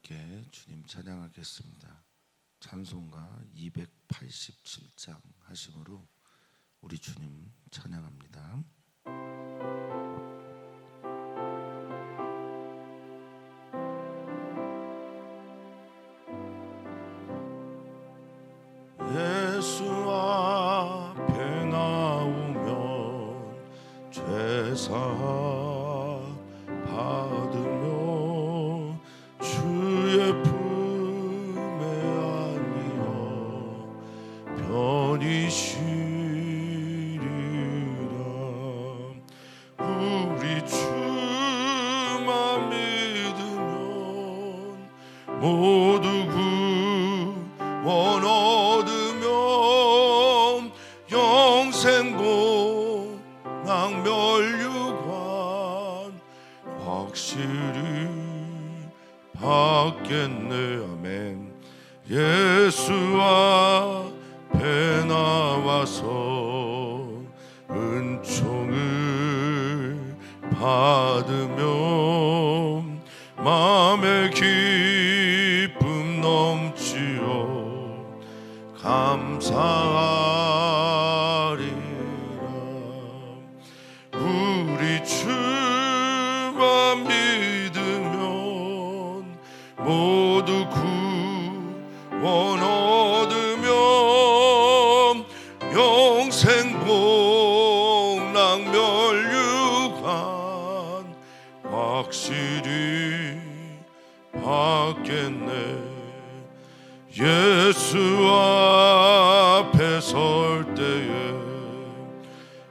함께 주님 찬양하겠습니다. 찬송가 287장 하심으로 우리 주님 찬양합니다. 예수 앞에 나오면 죄사함 받으며 주의 품에 안기어 편히 쉬리라. 우리 주만 믿으면 모두 구원 얻으면 영생 복락 멸류관 확실히 받겠네. 아멘. 예수 앞에 나와서 은총을 받으며 마음의 기쁨 넘치어 감사하리라. 우리 주만 믿으면 모두 구원 얻으면 영생 복락 멸류관 확실히 받겠네. 예수 앞에 설 때에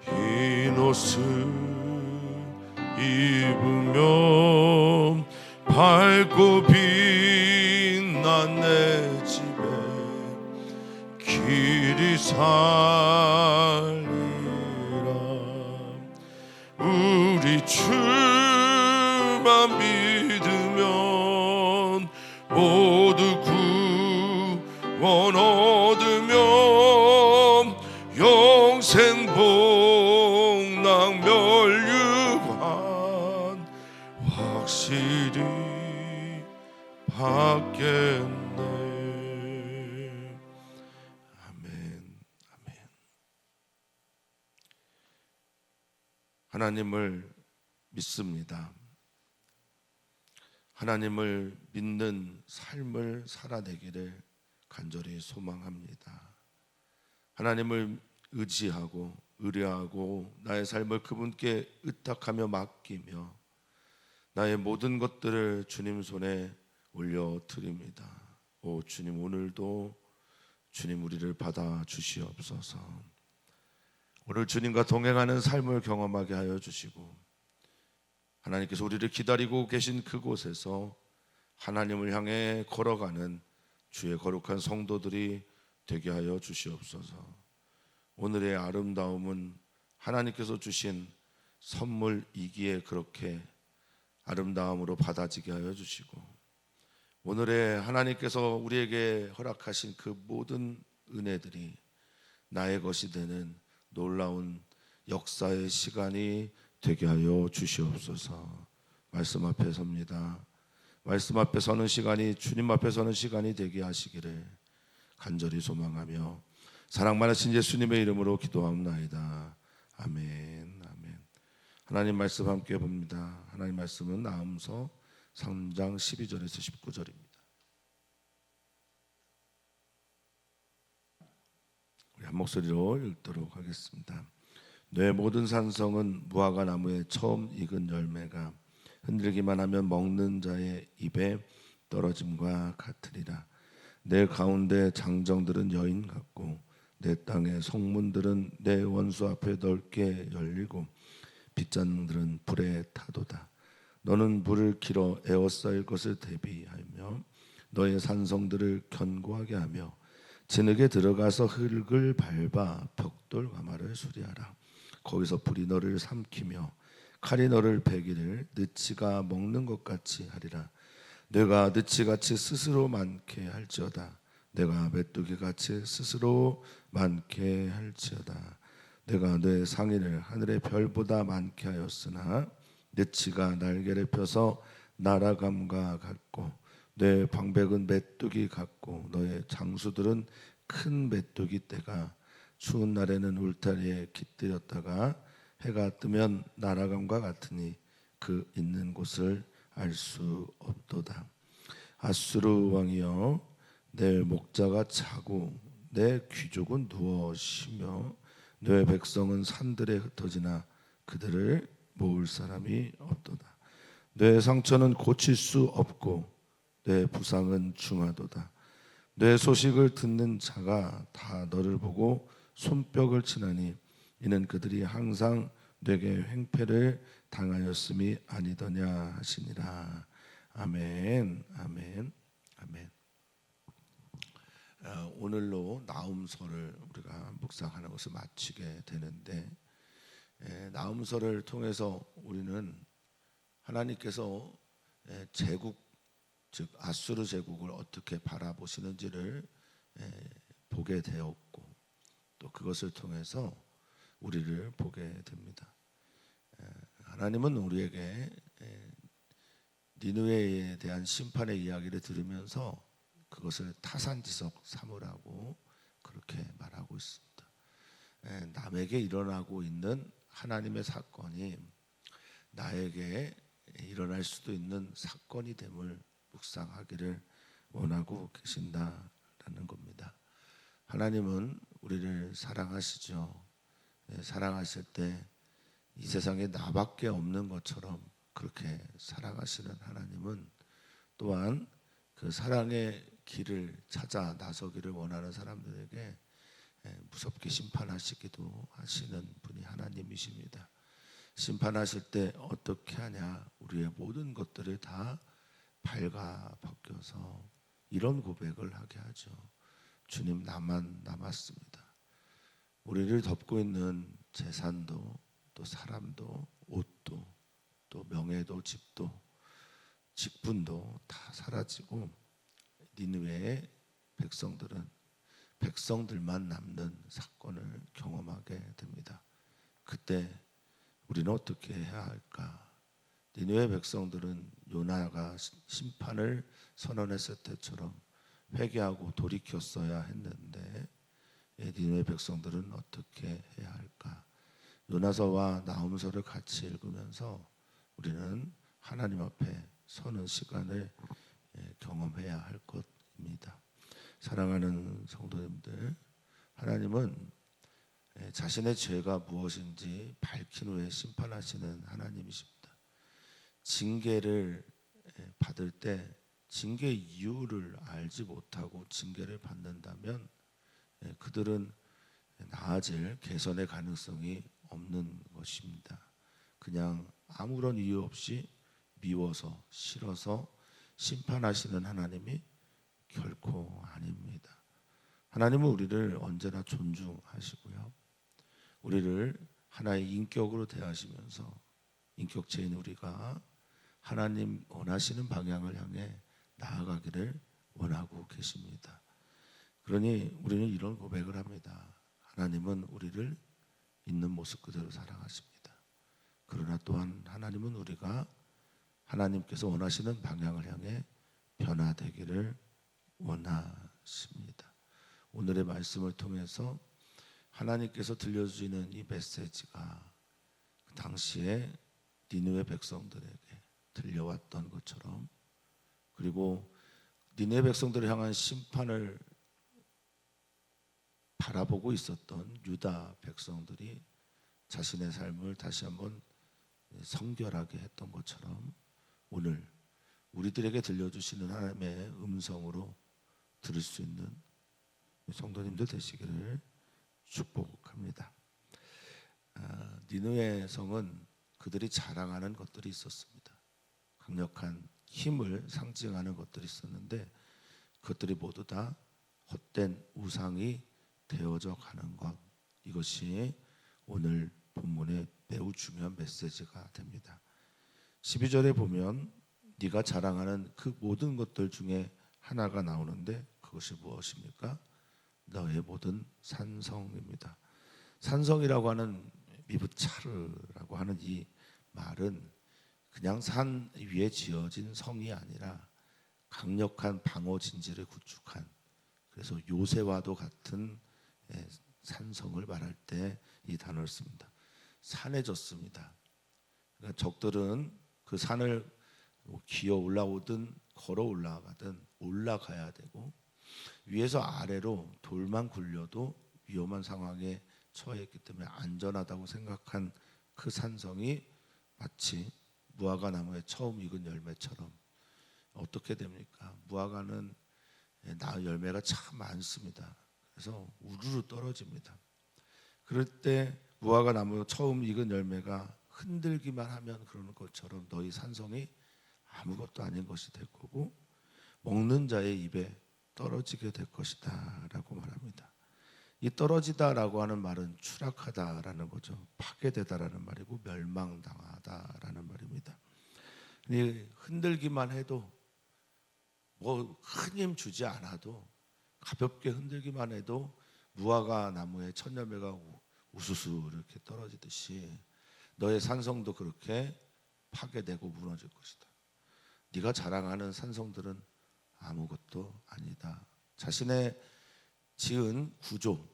흰 옷을 입으며 밝고 빛난 내 집에 길이 살리라. 우리 주만 믿으면 모두 구원 얻으면 영생 복락 멸류관 확실히 받겠네. 아멘. 아멘. 하나님을 믿습니다. 하나님을 믿는 삶을 살아내기를 간절히 소망합니다. 하나님을 의지하고 의뢰하고 나의 삶을 그분께 의탁하며 맡기며 나의 모든 것들을 주님 손에 올려드립니다. 오 주님, 오늘도 주님 우리를 받아 주시옵소서. 오늘 주님과 동행하는 삶을 경험하게 하여 주시고 하나님께서 우리를 기다리고 계신 그곳에서 하나님을 향해 걸어가는 주의 거룩한 성도들이 되게 하여 주시옵소서. 오늘의 아름다움은 하나님께서 주신 선물이기에 그렇게 아름다움으로 받아지게 하여 주시고 오늘의 하나님께서 우리에게 허락하신 그 모든 은혜들이 나의 것이 되는 놀라운 역사의 시간이 되게 하여 주시옵소서. 말씀 앞에 섭니다. 말씀 앞에 서는 시간이 주님 앞에 서는 시간이 되게 하시기를 간절히 소망하며 사랑 많으신 예수님의 이름으로 기도하옵나이다. 아멘. 아멘. 하나님 말씀 함께 봅니다. 하나님 말씀은 나음서 3장 12절에서 19절입니다. 우리 한 목소리로 읽도록 하겠습니다. 내 모든 산성은 무화과 나무의 처음 익은 열매가 흔들기만 하면 먹는 자의 입에 떨어짐과 같으리라. 내 가운데 장정들은 여인 같고 내 땅의 성문들은 내 원수 앞에 넓게 열리고 빗잔들은 불에 타도다. 너는 불을 길어 에워싸일 것을 대비하며 너의 산성들을 견고하게 하며 진흙에 들어가서 흙을 밟아 벽돌 가마를 수리하라. 거기서 불이 너를 삼키며 칼이 너를 베기를 느치가 먹는 것 같이 하리라. 내가 느치같이 스스로 많게 할지어다. 내가 메뚜기같이 스스로 많게 할지어다. 내가 내 상인을 하늘의 별보다 많게 하였으나 느치가 날개를 펴서 날아감과 같고 내 방백은 메뚜기 같고 너의 장수들은 큰 메뚜기 떼가 추운 날에는 울타리에 깃들였다가 해가 뜨면 날아감과 같으니 그 있는 곳을 알 수 없도다. 아수르 왕이여, 내 목자가 자고 내 귀족은 누워 쉬며 내 백성은 산들에 흩어지나 그들을 모을 사람이 없도다. 내 상처는 고칠 수 없고 내 부상은 중하도다. 내 소식을 듣는 자가 다 너를 보고 손뼉을 치나니 이는 그들이 항상 내게 횡패를 당하였음이 아니더냐 하시니라. 아멘, 아멘, 아멘. 오늘로 나훔서를 우리가 묵상하는 것을 마치게 되는데, 나훔서를 통해서 우리는 하나님께서 제국, 즉 아수르 제국을 어떻게 바라보시는지를 보게 되었고, 또 그것을 통해서 우리를 보게 됩니다. 하나님은 우리에게 니느웨에 대한 심판의 이야기를 들으면서 그것을 타산지석 삼으라고 그렇게 말하고 있습니다. 남에게 일어나고 있는 하나님의 사건이 나에게 일어날 수도 있는 사건이 됨을 묵상하기를 원하고 계신다라는 겁니다. 하나님은 우리를 사랑하시죠. 사랑하실 때 이 세상에 나밖에 없는 것처럼 그렇게 사랑하시는 하나님은 또한 그 사랑의 길을 찾아 나서기를 원하는 사람들에게 무섭게 심판하시기도 하시는 분이 하나님이십니다. 심판하실 때 어떻게 하냐? 우리의 모든 것들을 다 발가 벗겨서 이런 고백을 하게 하죠. 주님, 나만 남았습니다. 우리를 덮고 있는 재산도 또 사람도 옷도 또 명예도 집도 직분도 다 사라지고 니느웨의 백성들만 남는 사건을 경험하게 됩니다. 그때 우리는 어떻게 해야 할까? 니느웨 백성들은 요나가 심판을 선언했을 때처럼 회개하고 돌이켰어야 했는데 니느웨 백성들은 어떻게 해야 할까? 요나서와 나훔서를 같이 읽으면서 우리는 하나님 앞에 서는 시간을 경험해야 할 것입니다. 사랑하는 성도님들, 하나님은 자신의 죄가 무엇인지 밝힌 후에 심판하시는 하나님이십니다. 징계를 받을 때 징계 이유를 알지 못하고 징계를 받는다면 그들은 나아질 개선의 가능성이 없는 것입니다. 그냥 아무런 이유 없이 미워서 싫어서 심판하시는 하나님이 결코 아닙니다. 하나님은 우리를 언제나 존중하시고요. 우리를 하나의 인격으로 대하시면서 인격체인 우리가 하나님 원하시는 방향을 향해 나아가기를 원하고 계십니다. 그러니 우리는 이런 고백을 합니다. 하나님은 우리를 있는 모습 그대로 사랑하십니다. 그러나 또한 하나님은 우리가 하나님께서 원하시는 방향을 향해 변화되기를 원하십니다. 오늘의 말씀을 통해서 하나님께서 들려주시는 이 메시지가 그 당시에 니느웨 백성들에게 들려왔던 것처럼, 그리고 니느웨 백성들을 향한 심판을 바라보고 있었던 유다 백성들이 자신의 삶을 다시 한번 성결하게 했던 것처럼 오늘 우리들에게 들려주시는 하나님의 음성으로 들을 수 있는 성도님들 되시기를 축복합니다. 니느웨 성은 그들이 자랑하는 것들이 있었습니다. 강력한 힘을 상징하는 것들이 있었는데 그것들이 모두 다 헛된 우상이 되어져 가는 것, 이것이 오늘 본문의 매우 중요한 메시지가 됩니다. 12절에 보면 네가 자랑하는 그 모든 것들 중에 하나가 나오는데 그것이 무엇입니까? 너의 모든 산성입니다. 산성이라고 하는 미브차르라고 하는 이 말은 그냥 산 위에 지어진 성이 아니라 강력한 방어 진지를 구축한, 그래서 요새와도 같은 산성을 말할 때 이 단어를 씁니다. 산해졌습니다. 그러니까 적들은 그 산을 기어 올라오든 걸어 올라가든 올라가야 되고, 위에서 아래로 돌만 굴려도 위험한 상황에 처해 있기 때문에 안전하다고 생각한 그 산성이 마치 무화과 나무에 처음 익은 열매처럼 어떻게 됩니까? 무화과는 열매가 참 많습니다. 그래서 우르르 떨어집니다. 그럴 때 무화과 나무 처음 익은 열매가 흔들기만 하면 그러는 것처럼 너희 산성이 아무것도 아닌 것이 될 거고 먹는 자의 입에 떨어지게 될 것이다 라고 말합니다. 이 떨어지다라고 하는 말은 추락하다라는 거죠. 파괴되다라는 말이고 멸망당하다라는 말입니다. 흔들기만 해도 뭐 큰 힘 주지 않아도 가볍게 흔들기만 해도 무화과 나무에 첫 열매가 우수수 이렇게 떨어지듯이 너의 산성도 그렇게 파괴되고 무너질 것이다. 네가 자랑하는 산성들은 아무것도 아니다. 자신의 지은 구조,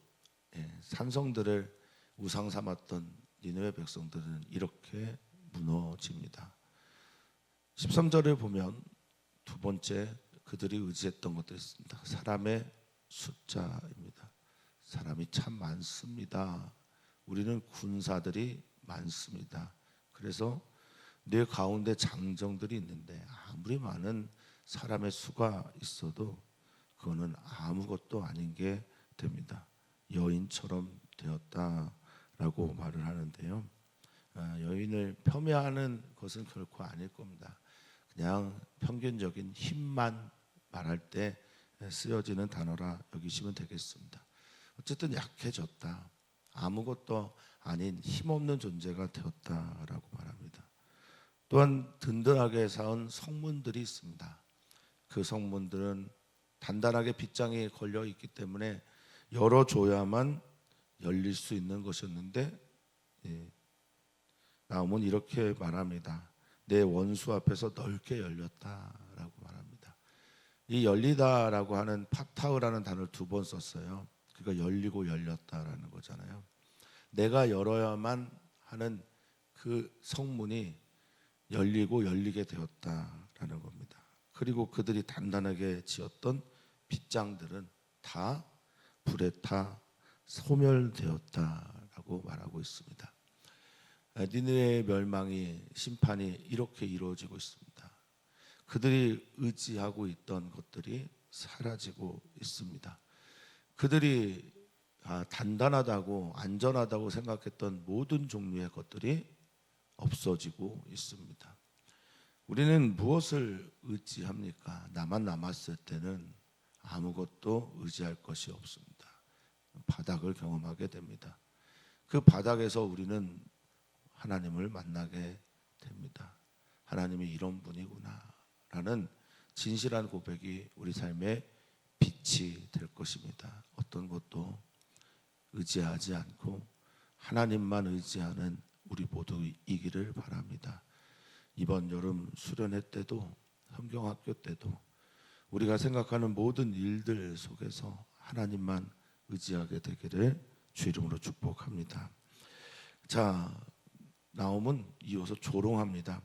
산성들을 우상 삼았던 니느웨 백성들은 이렇게 무너집니다. 13절을 보면 두 번째 그들이 의지했던 것들이 있습니다. 사람의 숫자입니다. 사람이 참 많습니다. 우리는 군사들이 많습니다. 그래서 내 가운데 장정들이 있는데 아무리 많은 사람의 수가 있어도 그거는 아무것도 아닌 게 됩니다. 여인처럼 되었다라고 말을 하는데요. 여인을 폄훼하는 것은 결코 아닐 겁니다. 그냥 평균적인 힘만 말할 때 쓰여지는 단어라 여기시면 되겠습니다. 어쨌든 약해졌다. 아무것도 아닌 힘없는 존재가 되었다라고 말합니다. 또한 든든하게 쌓은 성문들이 있습니다. 그 성문들은 단단하게 빗장이 걸려 있기 때문에 열어줘야만 열릴 수 있는 것이었는데 나오면 이렇게 말합니다. 내 원수 앞에서 넓게 열렸다라고 말합니다. 이 열리다라고 하는 파타우라는 단어를 두 번 썼어요. 그러니까 열리고 열렸다라는 거잖아요. 내가 열어야만 하는 그 성문이 열리고 열리게 되었다라는 겁니다. 그리고 그들이 단단하게 지었던 빗장들은 다 불에 타 소멸되었다라고 말하고 있습니다. 니느웨의 멸망이 심판이 이렇게 이루어지고 있습니다. 그들이 의지하고 있던 것들이 사라지고 있습니다. 그들이 단단하다고 안전하다고 생각했던 모든 종류의 것들이 없어지고 있습니다. 우리는 무엇을 의지합니까? 나만 남았을 때는 아무것도 의지할 것이 없습니다. 바닥을 경험하게 됩니다. 그 바닥에서 우리는 하나님을 만나게 됩니다. 하나님이 이런 분이구나 라는 진실한 고백이 우리 삶의 빛이 될 것입니다. 어떤 것도 의지하지 않고 하나님만 의지하는 우리 모두이기를 바랍니다. 이번 여름 수련회 때도 성경학교 때도 우리가 생각하는 모든 일들 속에서 하나님만 의지하게 되기를 주 이름으로 축복합니다. 자, 나옴은 이어서 조롱합니다.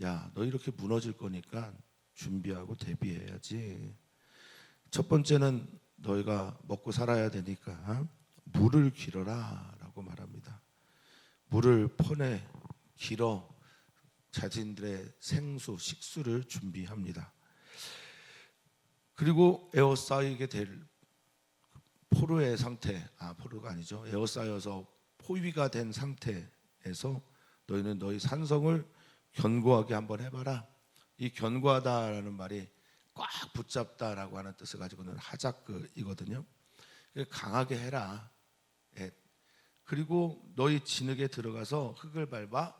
야, 너 이렇게 무너질 거니까 준비하고 대비해야지. 첫 번째는 너희가 먹고 살아야 되니까 물을 길어라 라고 말합니다. 물을 퍼내 길어 자신들의 생수, 식수를 준비합니다. 그리고 에워싸이게 될 포로의 상태, 포로가 아니죠. 에워싸여서 포위가 된 상태에서 너희는 너희 산성을 견고하게 한번 해봐라. 이 견고하다라는 말이 꽉 붙잡다라고 하는 뜻을 가지고는 하자크이거든요. 강하게 해라. 그리고 너희 진흙에 들어가서 흙을 밟아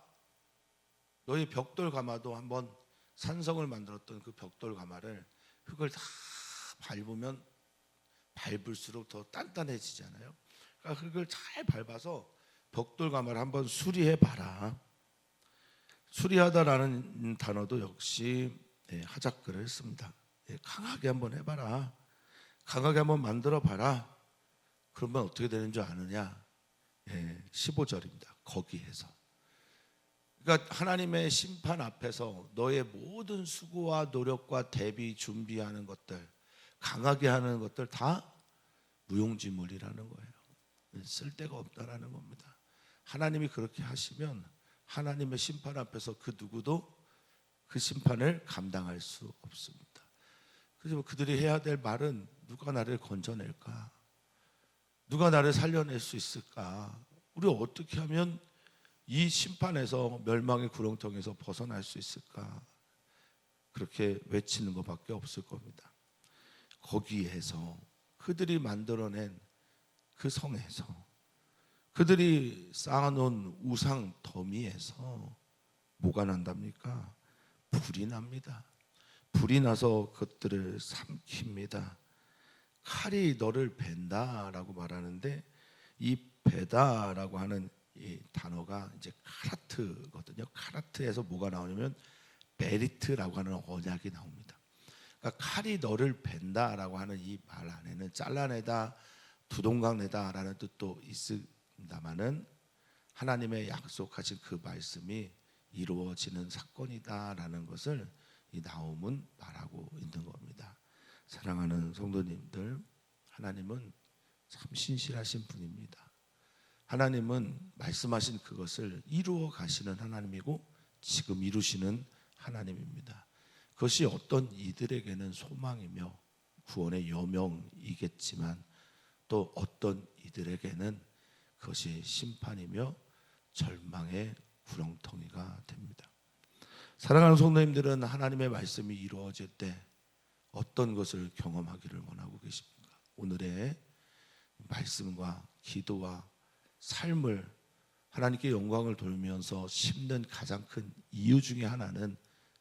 너희 벽돌 가마도 한번 산성을 만들었던 그 벽돌 가마를 흙을 다 밟으면 밟을수록 더 단단해지잖아요. 그러니까 흙을 잘 밟아서 벽돌 가마를 한번 수리해 봐라. 수리하다라는 단어도 역시 하자크를 씁니다. 강하게 한번 해봐라. 강하게 한번 만들어봐라. 그러면 어떻게 되는 줄 아느냐? 15절입니다. 거기에서. 그러니까 하나님의 심판 앞에서 너의 모든 수고와 노력과 대비 준비하는 것들, 강하게 하는 것들 다 무용지물이라는 거예요. 쓸데가 없다라는 겁니다. 하나님이 그렇게 하시면 하나님의 심판 앞에서 그 누구도 그 심판을 감당할 수 없습니다. 그래서 그들이 해야 될 말은 누가 나를 건져낼까? 누가 나를 살려낼 수 있을까? 우리 어떻게 하면 이 심판에서 멸망의 구렁텅이에서 벗어날 수 있을까? 그렇게 외치는 것밖에 없을 겁니다. 거기에서 그들이 만들어낸 그 성에서 그들이 쌓아놓은 우상 더미에서 뭐가 난답니까? 불이 납니다. 불이 나서 그것들을 삼킵니다. 칼이 너를 벤다라고 말하는데 이 베다라고 하는 이 단어가 이제 카라트거든요. 카라트에서 뭐가 나오냐면 베리트라고 하는 언약이 나옵니다. 그러니까 칼이 너를 벤다라고 하는 이 말 안에는 잘라내다, 두동강내다라는 뜻도 있습니다만은 하나님의 약속하신 그 말씀이 이루어지는 사건이다라는 것을 이 나움은 말하고 있는 겁니다. 사랑하는 성도님들, 하나님은 참 신실하신 분입니다. 하나님은 말씀하신 그것을 이루어 가시는 하나님이고 지금 이루시는 하나님입니다. 그것이 어떤 이들에게는 소망이며 구원의 여명이겠지만 또 어떤 이들에게는 그것이 심판이며 절망의 구렁텅이가 됩니다. 사랑하는 성도님들은 하나님의 말씀이 이루어질 때 어떤 것을 경험하기를 원하고 계십니까? 오늘의 말씀과 기도와 삶을 하나님께 영광을 돌면서 심는 가장 큰 이유 중에 하나는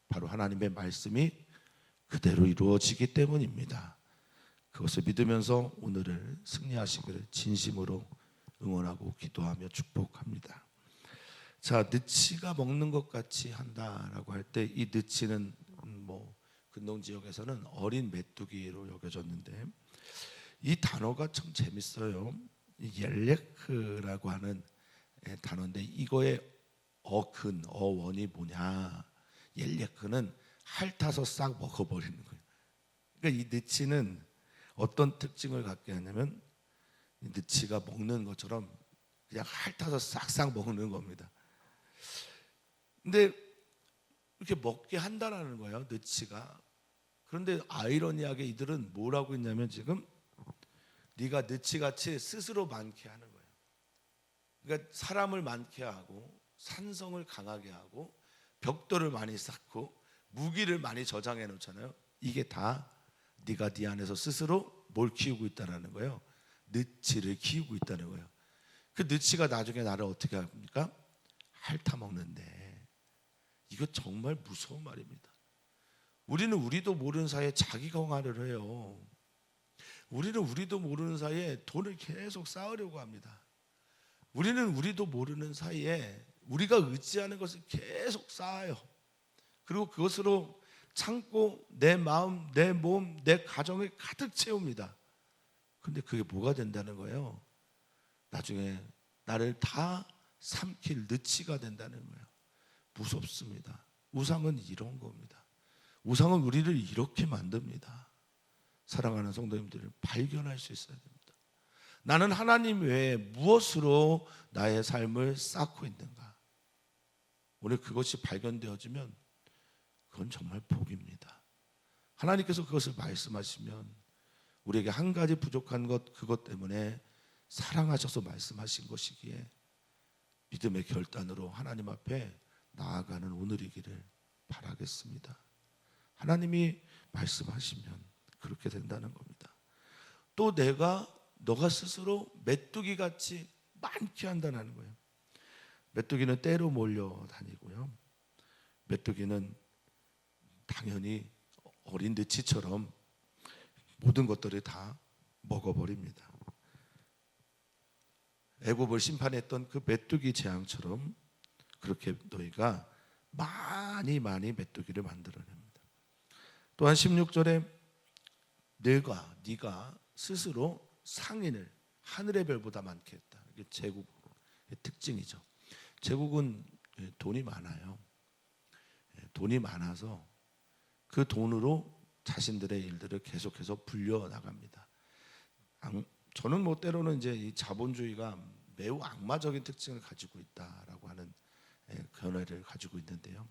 바로 하나님의 말씀이 그대로 이루어지기 때문입니다. 그것을 믿으면서 오늘을 승리하시기를 진심으로 응원하고 기도하며 축복합니다. 자, 느치가 먹는 것 같이 한다라고 할 때 이 느치는 근동 지역에서는 어린 메뚜기로 여겨졌는데 이 단어가 참 재밌어요. 옐레크라고 하는 단어인데 이거의 어원이 뭐냐? 옐레크는 핥아서 싹 먹어버리는 거예요. 그러니까 이 느치는 어떤 특징을 갖게 하냐면 이 느치가 먹는 것처럼 그냥 핥아서 싹싹 먹는 겁니다. 근데 이렇게 먹게 한다라는 거예요, 느치가. 그런데 아이러니하게 이들은 뭐라고 했냐면 지금 네가 느치같이 스스로 많게 하는 거예요. 그러니까 사람을 많게 하고 산성을 강하게 하고 벽돌을 많이 쌓고 무기를 많이 저장해 놓잖아요. 이게 다 네가 네 안에서 스스로 뭘 키우고 있다는 거예요. 느치를 키우고 있다는 거예요. 그 느치가 나중에 나를 어떻게 합니까? 핥아먹는데 이거 정말 무서운 말입니다. 우리는 우리도 모르는 사이에 자기 강화를 해요. 우리는 우리도 모르는 사이에 돈을 계속 쌓으려고 합니다. 우리는 우리도 모르는 사이에 우리가 의지하는 것을 계속 쌓아요. 그리고 그것으로 참고 내 마음, 내 몸, 내 가정을 가득 채웁니다. 근데 그게 뭐가 된다는 거예요? 나중에 나를 다 삼킬 느치가 된다는 거예요. 무섭습니다. 우상은 이런 겁니다. 우상은 우리를 이렇게 만듭니다. 사랑하는 성도님들을 발견할 수 있어야 됩니다. 나는 하나님 외에 무엇으로 나의 삶을 쌓고 있는가? 오늘 그것이 발견되어지면 그건 정말 복입니다. 하나님께서 그것을 말씀하시면 우리에게 한 가지 부족한 것, 그것 때문에 사랑하셔서 말씀하신 것이기에 믿음의 결단으로 하나님 앞에 나아가는 오늘이기를 바라겠습니다. 하나님이 말씀하시면 그렇게 된다는 겁니다. 또 너가 스스로 메뚜기 같이 많게 한다는 거예요. 메뚜기는 떼로 몰려다니고요. 메뚜기는 당연히 어린 느치처럼 모든 것들을 다 먹어버립니다. 애굽을 심판했던 그 메뚜기 재앙처럼 그렇게 너희가 많이 메뚜기를 만들어냅니다. 또한 16절에 네가 스스로 상인을 하늘의 별보다 많게 했다. 이게 제국의 특징이죠. 제국은 돈이 많아요. 돈이 많아서 그 돈으로 자신들의 일들을 계속해서 불려 나갑니다. 저는 뭐 때로는 이제 이 자본주의가 매우 악마적인 특징을 가지고 있다라고 하는 견해를 가지고 있는데요.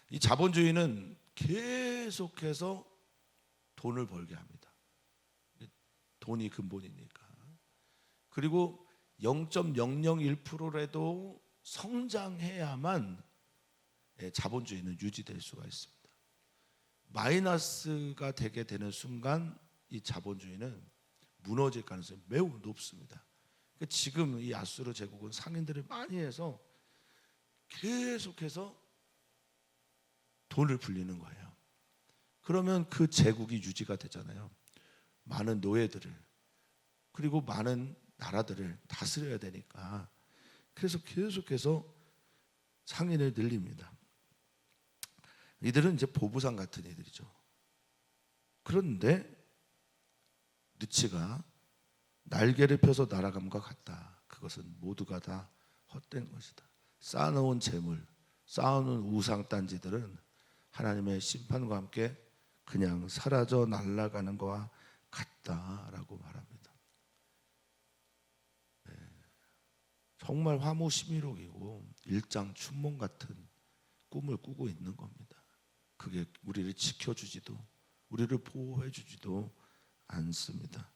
이 자본주의는 계속해서 돈을 벌게 합니다. 돈이 근본이니까. 그리고 0.001%라도 성장해야만 자본주의는 유지될 수가 있습니다. 마이너스가 되게 되는 순간 이 자본주의는 무너질 가능성이 매우 높습니다. 지금 이 아수르 제국은 상인들을 많이 해서 계속해서 돈을 불리는 거예요. 그러면 그 제국이 유지가 되잖아요. 많은 노예들을 그리고 많은 나라들을 다스려야 되니까 그래서 계속해서 상인을 늘립니다. 이들은 이제 보부상 같은 이들이죠. 그런데 느치가 날개를 펴서 날아감과 같다. 그것은 모두가 다 헛된 것이다. 쌓아놓은 재물, 쌓아놓은 우상단지들은 하나님의 심판과 함께 그냥 사라져 날아가는 것과 같다라고 말합니다. 정말 화무심이록이고 일장춘몽 같은 꿈을 꾸고 있는 겁니다. 그게 우리를 지켜주지도 우리를 보호해주지도 않습니다.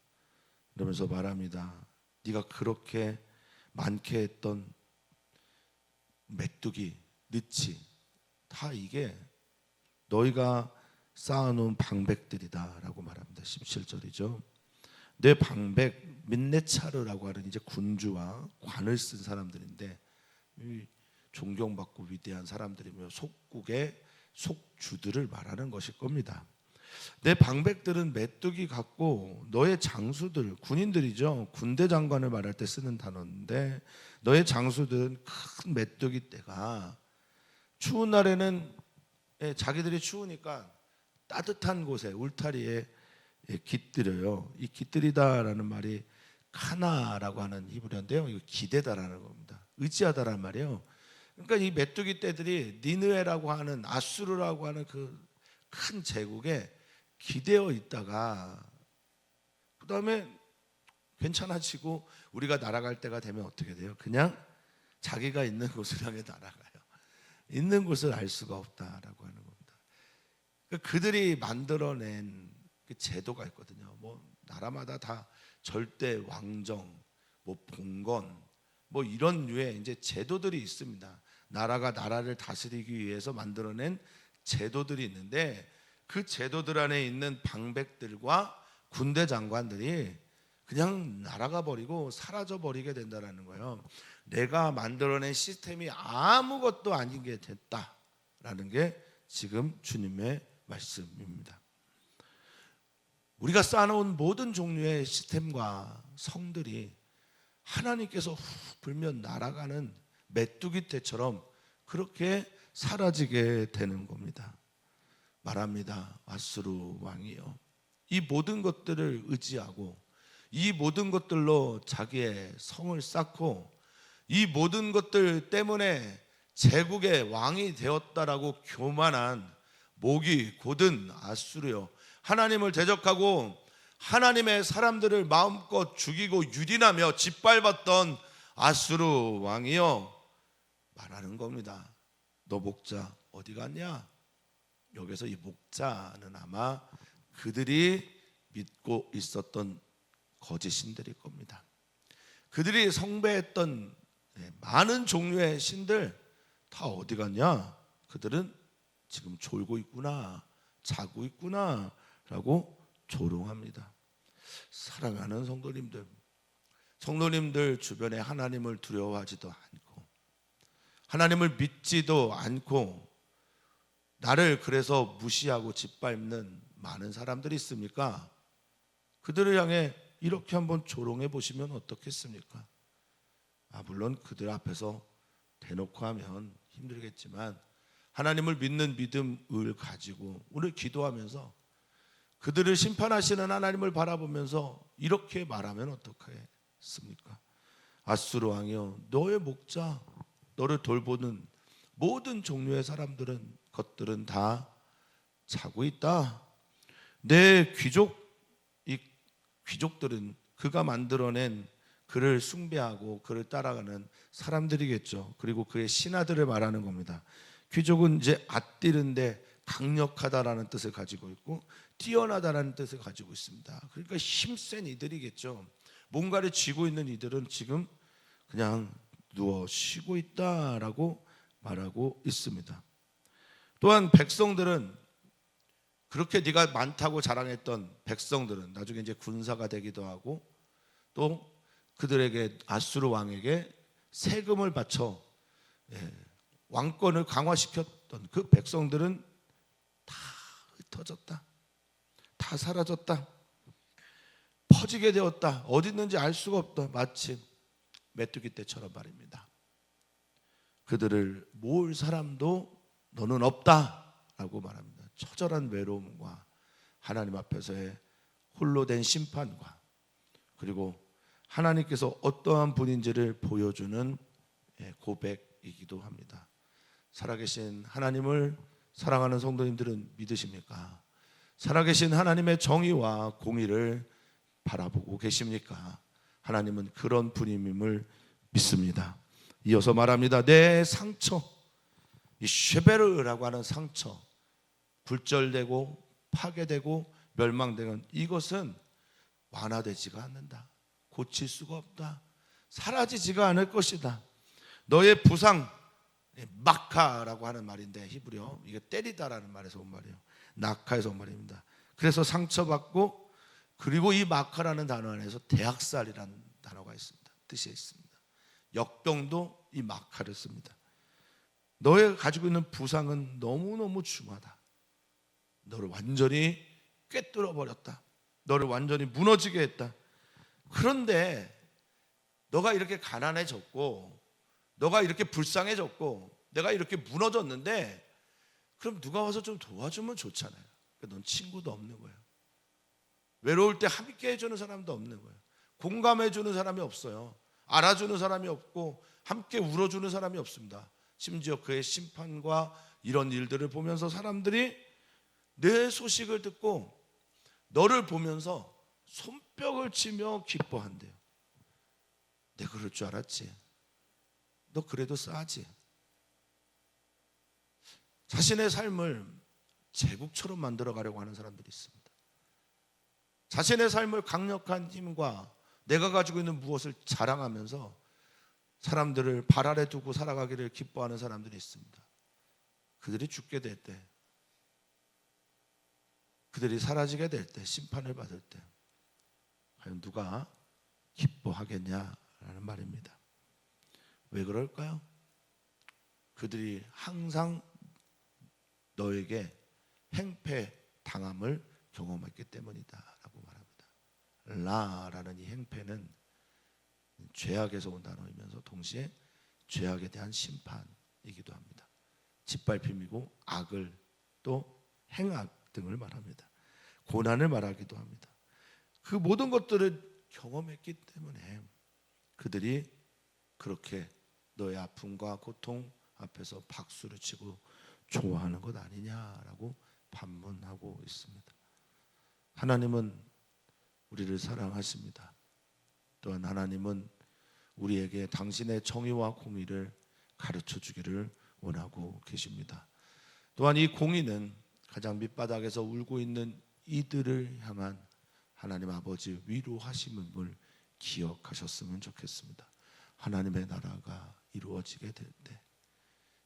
그러면서 말합니다. 네가 그렇게 많게 했던 메뚜기, 느치 다 이게 너희가 쌓아놓은 방백들이다라고 말합니다. 17절이죠. 내 방백 민네차르라고 하는 이제 군주와 관을 쓴 사람들인데 존경받고 위대한 사람들이며 속국의 속주들을 말하는 것일 겁니다. 내 방백들은 메뚜기 같고 너의 장수들 군인들이죠. 군대 장관을 말할 때 쓰는 단어인데 너의 장수들은 큰 메뚜기 떼가 추운 날에는 자기들이 추우니까 따뜻한 곳에 울타리에 깃들여요. 이 깃들이다라는 말이 카나라고 하는 히브리어인데요. 이거 기대다라는 겁니다. 의지하다라는 말이에요. 그러니까 이 메뚜기 떼들이 니느웨라고 하는 아수르라고 하는 그 큰 제국에 기대어 있다가 그 다음에 괜찮아지고 우리가 날아갈 때가 되면 어떻게 돼요? 그냥 자기가 있는 곳을 향해 날아가요. 있는 곳을 알 수가 없다라고 하는 겁니다. 그들이 만들어낸 그 제도가 있거든요. 뭐 나라마다 다 절대 왕정, 뭐 봉건, 뭐 이런 류의 이제 제도들이 있습니다. 나라가 나라를 다스리기 위해서 만들어낸 제도들이 있는데 그 제도들 안에 있는 방백들과 군대 장관들이 그냥 날아가 버리고 사라져 버리게 된다라는 거예요. 내가 만들어낸 시스템이 아무것도 아닌 게 됐다라는 게 지금 주님의 말씀입니다. 우리가 쌓아놓은 모든 종류의 시스템과 성들이 하나님께서 훅 불면 날아가는 메뚜기 떼처럼 그렇게 사라지게 되는 겁니다. 말합니다. 아수르 왕이요, 이 모든 것들을 의지하고 이 모든 것들로 자기의 성을 쌓고 이 모든 것들 때문에 제국의 왕이 되었다라고 교만한 목이 곧은 아수르요, 하나님을 대적하고 하나님의 사람들을 마음껏 죽이고 유린하며 짓밟았던 아수르 왕이요 말하는 겁니다. 너 목자 어디 갔냐? 여기서 이 목자는 아마 그들이 믿고 있었던 거짓 신들일 겁니다. 그들이 숭배했던 많은 종류의 신들 다 어디 갔냐? 그들은 지금 졸고 있구나, 자고 있구나 라고 조롱합니다. 사랑하는 성도님들 주변에 하나님을 두려워하지도 않고 하나님을 믿지도 않고 나를 그래서 무시하고 짓밟는 많은 사람들이 있습니까? 그들을 향해 이렇게 한번 조롱해 보시면 어떻겠습니까? 물론 그들 앞에서 대놓고 하면 힘들겠지만 하나님을 믿는 믿음을 가지고 오늘 기도하면서 그들을 심판하시는 하나님을 바라보면서 이렇게 말하면 어떻겠습니까? 아수르 왕이여, 너의 목자, 너를 돌보는 모든 종류의 것들은 다 자고 있다. 내 이 귀족들은 그가 만들어낸 그를 숭배하고 그를 따라가는 사람들이겠죠. 그리고 그의 신하들을 말하는 겁니다. 귀족은 이제 앗디른데 강력하다라는 뜻을 가지고 있고 뛰어나다라는 뜻을 가지고 있습니다. 그러니까 힘센 이들이겠죠. 뭔가를 쥐고 있는 이들은 지금 그냥 누워 쉬고 있다라고 말하고 있습니다. 또한 백성들은, 그렇게 네가 많다고 자랑했던 백성들은 나중에 이제 군사가 되기도 하고 또 그들에게, 아수르 왕에게 세금을 바쳐 왕권을 강화시켰던 그 백성들은 다 흩어졌다, 다 사라졌다, 퍼지게 되었다, 어디 있는지 알 수가 없다. 마치 메뚜기 떼처럼 말입니다. 그들을 모을 사람도 너는 없다라고 말합니다. 처절한 외로움과 하나님 앞에서의 홀로 된 심판과, 그리고 하나님께서 어떠한 분인지를 보여주는 고백이기도 합니다. 살아계신 하나님을 사랑하는 성도님들은 믿으십니까? 살아계신 하나님의 정의와 공의를 바라보고 계십니까? 하나님은 그런 분임을 믿습니다. 이어서 말합니다. 내 상처, 이 쉐베르라고 하는 상처, 굴절되고 파괴되고 멸망되는 이것은 완화되지가 않는다. 고칠 수가 없다. 사라지지가 않을 것이다. 너의 부상, 마카라고 하는 말인데 히브리어, 이게 때리다라는 말에서 온 말이에요. 낙하에서 온 말입니다. 그래서 상처받고, 그리고 이 마카라는 단어 안에서 대학살이라는 단어가 있습니다. 뜻이 있습니다. 역병도 이 마카를 씁니다. 너의 가지고 있는 부상은 너무너무 중하다. 너를 완전히 꿰뚫어 버렸다. 너를 완전히 무너지게 했다. 그런데 너가 이렇게 가난해졌고, 너가 이렇게 불쌍해졌고, 내가 이렇게 무너졌는데, 그럼 누가 와서 좀 도와주면 좋잖아요. 넌 친구도 없는 거예요. 외로울 때 함께 해주는 사람도 없는 거예요. 공감해주는 사람이 없어요. 알아주는 사람이 없고 함께 울어주는 사람이 없습니다. 심지어 그의 심판과 이런 일들을 보면서 사람들이 내 소식을 듣고 너를 보면서 손뼉을 치며 기뻐한대요. 내가 그럴 줄 알았지. 너 그래도 싸지. 자신의 삶을 제국처럼 만들어 가려고 하는 사람들이 있습니다. 자신의 삶을 강력한 힘과 내가 가지고 있는 무엇을 자랑하면서 사람들을 발 아래 두고 살아가기를 기뻐하는 사람들이 있습니다. 그들이 죽게 될 때, 그들이 사라지게 될 때, 심판을 받을 때 과연 누가 기뻐하겠냐라는 말입니다. 왜 그럴까요? 그들이 항상 너에게 행패 당함을 경험했기 때문이다라고 말합니다. 라라는 이 행패는 죄악에서 온 단어이면서 동시에 죄악에 대한 심판이기도 합니다. 짓밟힘이고 악을, 또 행악 등을 말합니다. 고난을 말하기도 합니다. 그 모든 것들을 경험했기 때문에 그들이 그렇게 너의 아픔과 고통 앞에서 박수를 치고 좋아하는 것 아니냐라고 반문하고 있습니다. 하나님은 우리를 사랑하십니다. 또한 하나님은 우리에게 당신의 정의와 공의를 가르쳐 주기를 원하고 계십니다. 또한 이 공의는 가장 밑바닥에서 울고 있는 이들을 향한 하나님 아버지 위로하심을 기억하셨으면 좋겠습니다. 하나님의 나라가 이루어지게 될 때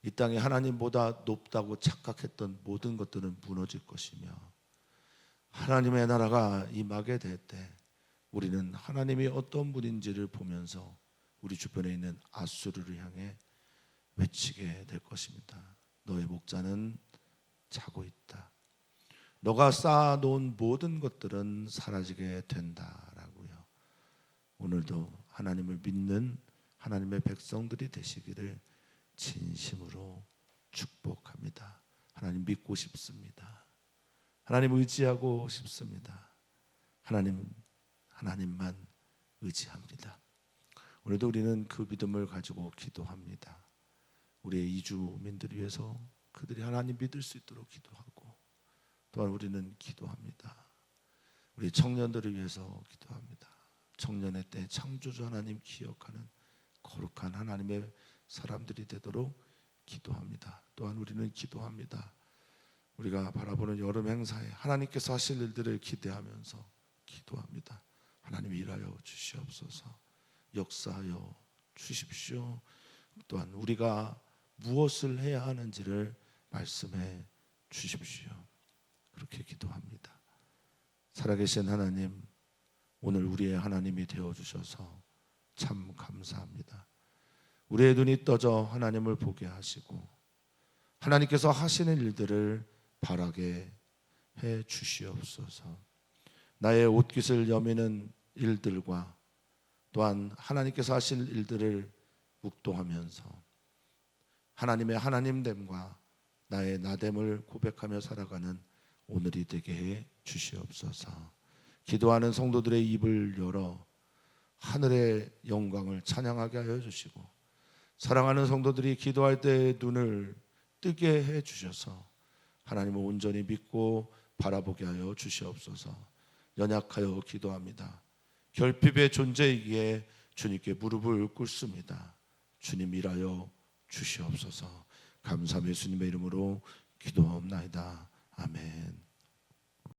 이 땅에 하나님보다 높다고 착각했던 모든 것들은 무너질 것이며, 하나님의 나라가 임하게 될 때 우리는 하나님이 어떤 분인지를 보면서 우리 주변에 있는 아수르를 향해 외치게 될 것입니다. 너의 목자는 자고 있다. 너가 쌓아놓은 모든 것들은 사라지게 된다라고요. 오늘도 하나님을 믿는 하나님의 백성들이 되시기를 진심으로 축복합니다. 하나님 믿고 싶습니다. 하나님 의지하고 싶습니다. 하나님만 의지합니다. 오늘도 우리는 그 믿음을 가지고 기도합니다. 우리의 이주민들을 위해서 그들이 하나님 믿을 수 있도록 기도하고, 또한 우리는 기도합니다. 우리 청년들을 위해서 기도합니다. 청년의 때 창조주 하나님 기억하는 거룩한 하나님의 사람들이 되도록 기도합니다. 또한 우리는 기도합니다. 우리가 바라보는 여름 행사에 하나님께서 하실 일들을 기대하면서 기도합니다. 하나님 일하여 주시옵소서. 역사하여 주십시오. 또한 우리가 무엇을 해야 하는지를 말씀해 주십시오. 그렇게 기도합니다. 살아계신 하나님, 오늘 우리의 하나님이 되어주셔서 참 감사합니다. 우리의 눈이 떠져 하나님을 보게 하시고 하나님께서 하시는 일들을 바라게 해 주시옵소서. 나의 옷깃을 여미는 일들과 또한 하나님께서 하실 일들을 묵도하면서 하나님의 하나님됨과 나의 나됨을 고백하며 살아가는 오늘이 되게 해 주시옵소서. 기도하는 성도들의 입을 열어 하늘의 영광을 찬양하게 하여 주시고, 사랑하는 성도들이 기도할 때 눈을 뜨게 해 주셔서 하나님을 온전히 믿고 바라보게 하여 주시옵소서. 연약하여 기도합니다. 결핍의 존재이기에 주님께 무릎을 꿇습니다. 주님 일하여 주시옵소서. 감사함 예수님의 이름으로 기도하옵나이다. 아멘.